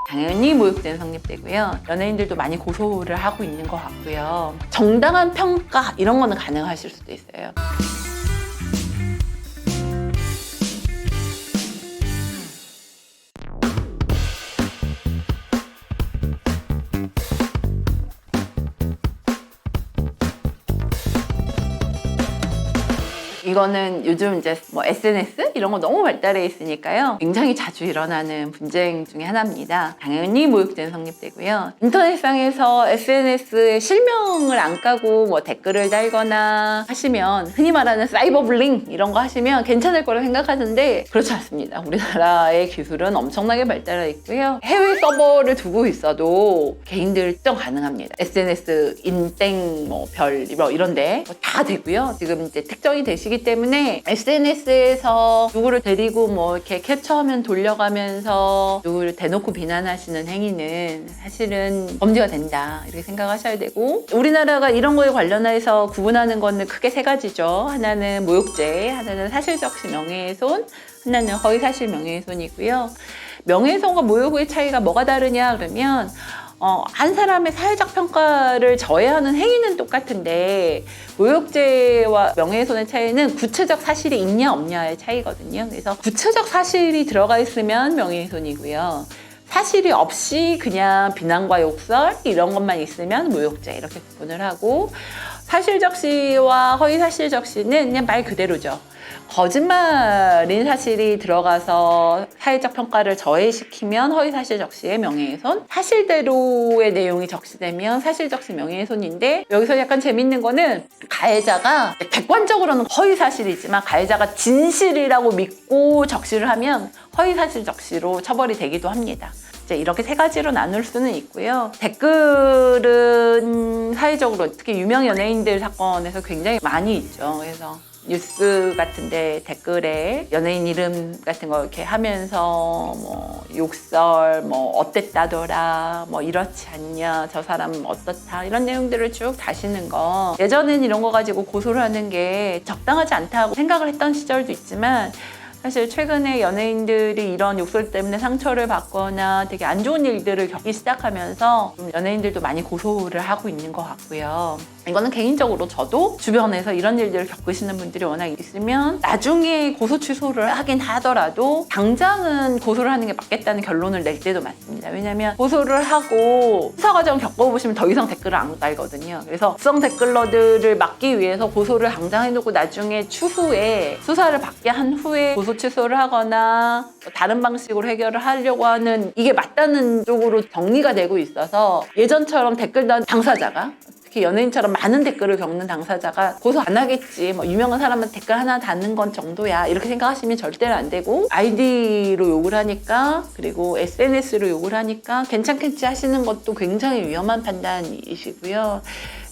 당연히 모욕죄는 성립되고요. 연예인들도 많이 고소를 하고 있는 것 같고요. 정당한 평가 이런 거는 가능하실 수도 있어요. 이거는 요즘 이제 뭐 SNS 이런 거 너무 발달해 있으니까요. 굉장히 자주 일어나는 분쟁 중에 하나입니다. 당연히 모욕죄는 성립되고요. 인터넷상에서 SNS에 실명을 안 까고 뭐 댓글을 달거나 하시면 흔히 말하는 사이버 불링 이런 거 하시면 괜찮을 거라 생각하는데 그렇지 않습니다. 우리나라의 기술은 엄청나게 발달해 있고요. 해외 서버를 두고 있어도 개인들 특정 가능합니다. SNS 인땡 뭐 별 뭐 이런데 다 되고요. 지금 이제 특정이 되시기 때문에 SNS에서 누구를 데리고 뭐 이렇게 캡처하면 돌려가면서 누구를 대놓고 비난하시는 행위는 사실은 범죄가 된다 이렇게 생각하셔야 되고, 우리나라가 이런 거에 관련해서 구분하는 거는 크게 세 가지죠. 하나는 모욕죄, 하나는 사실적시 명예훼손, 하나는 허위사실 명예훼손이고요. 명예훼손과 모욕의 차이가 뭐가 다르냐 그러면 한 사람의 사회적 평가를 저해하는 행위는 똑같은데 모욕죄와 명예훼손의 차이는 구체적 사실이 있냐 없냐의 차이거든요. 그래서 구체적 사실이 들어가 있으면 명예훼손이고요. 사실이 없이 그냥 비난과 욕설 이런 것만 있으면 모욕죄 이렇게 구분을 하고, 사실적시와 허위사실적시는 그냥 말 그대로죠. 거짓말인 사실이 들어가서 사회적 평가를 저해시키면 허위사실적시의 명예훼손, 사실대로의 내용이 적시되면 사실적시 명예훼손인데, 여기서 약간 재밌는 거는 가해자가 객관적으로는 허위사실이지만 가해자가 진실이라고 믿고 적시를 하면 허위사실적시로 처벌이 되기도 합니다. 이렇게 세 가지로 나눌 수는 있고요. 댓글은 사회적으로 특히 유명 연예인들 사건에서 굉장히 많이 있죠. 그래서 뉴스 같은데 댓글에 연예인 이름 같은 거 이렇게 하면서 뭐 욕설, 뭐 어땠다더라, 뭐 이렇지 않냐, 저 사람 어떻다 이런 내용들을 쭉 다시는 거, 예전엔 이런 거 가지고 고소를 하는 게 적당하지 않다고 생각을 했던 시절도 있지만 사실 최근에 연예인들이 이런 욕설 때문에 상처를 받거나 되게 안 좋은 일들을 겪기 시작하면서 좀 연예인들도 많이 고소를 하고 있는 것 같고요. 이거는 개인적으로 저도 주변에서 이런 일들을 겪으시는 분들이 워낙 있으면 나중에 고소 취소를 하긴 하더라도 당장은 고소를 하는 게 맞겠다는 결론을 낼 때도 많습니다. 왜냐하면 고소를 하고 수사 과정을 겪어보시면 더 이상 댓글을 안 달거든요. 그래서 악성 댓글러들을 막기 위해서 고소를 당장 해놓고 나중에 추후에 수사를 받게 한 후에 고소 취소를 하거나 다른 방식으로 해결을 하려고 하는, 이게 맞다는 쪽으로 정리가 되고 있어서 예전처럼 댓글 단 당사자가, 특히 연예인처럼 많은 댓글을 겪는 당사자가 고소 안 하겠지, 뭐 유명한 사람한테 댓글 하나 다는 건 정도야 이렇게 생각하시면 절대로 안 되고, 아이디로 욕을 하니까 그리고 SNS로 욕을 하니까 괜찮겠지 하시는 것도 굉장히 위험한 판단이시고요.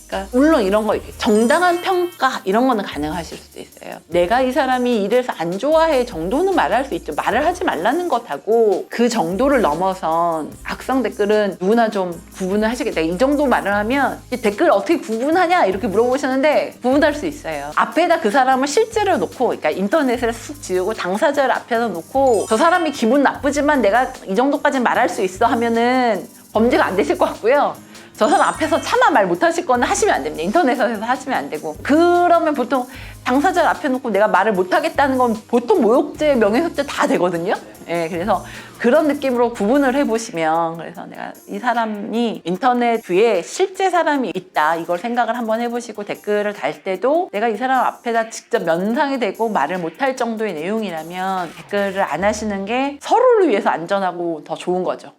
그러니까 물론 이런 거 정당한 평가 이런 거는 가능하실 수도 있어요. 내가 이 사람이 이래서 안 좋아해 정도는 말할 수 있죠. 말을 하지 말라는 것하고 그 정도를 넘어선 악성 댓글은 누구나 좀 구분을 하시겠다. 이 정도 말을 하면 이 댓글 어떻게 구분하냐 이렇게 물어보시는데 구분할 수 있어요. 앞에다 그 사람을 실제로 놓고, 그러니까 인터넷을 쑥 지우고 당사자를 앞에다 놓고 저 사람이 기분 나쁘지만 내가 이 정도까지 말할 수 있어 하면은 범죄가 안 되실 것 같고요. 저 사람 앞에서 차마 말 못하실 거는 하시면 안 됩니다. 인터넷에서 하시면 안 되고. 그러면 보통 당사자를 앞에 놓고 내가 말을 못하겠다는 건 보통 모욕죄, 명예훼손죄 다 되거든요. 예, 그래서 그런 느낌으로 구분을 해보시면, 그래서 내가 이 사람이 인터넷 뒤에 실제 사람이 있다 이걸 생각을 한번 해보시고 댓글을 달 때도 내가 이 사람 앞에다 직접 면상이 되고 말을 못할 정도의 내용이라면 댓글을 안 하시는 게 서로를 위해서 안전하고 더 좋은 거죠.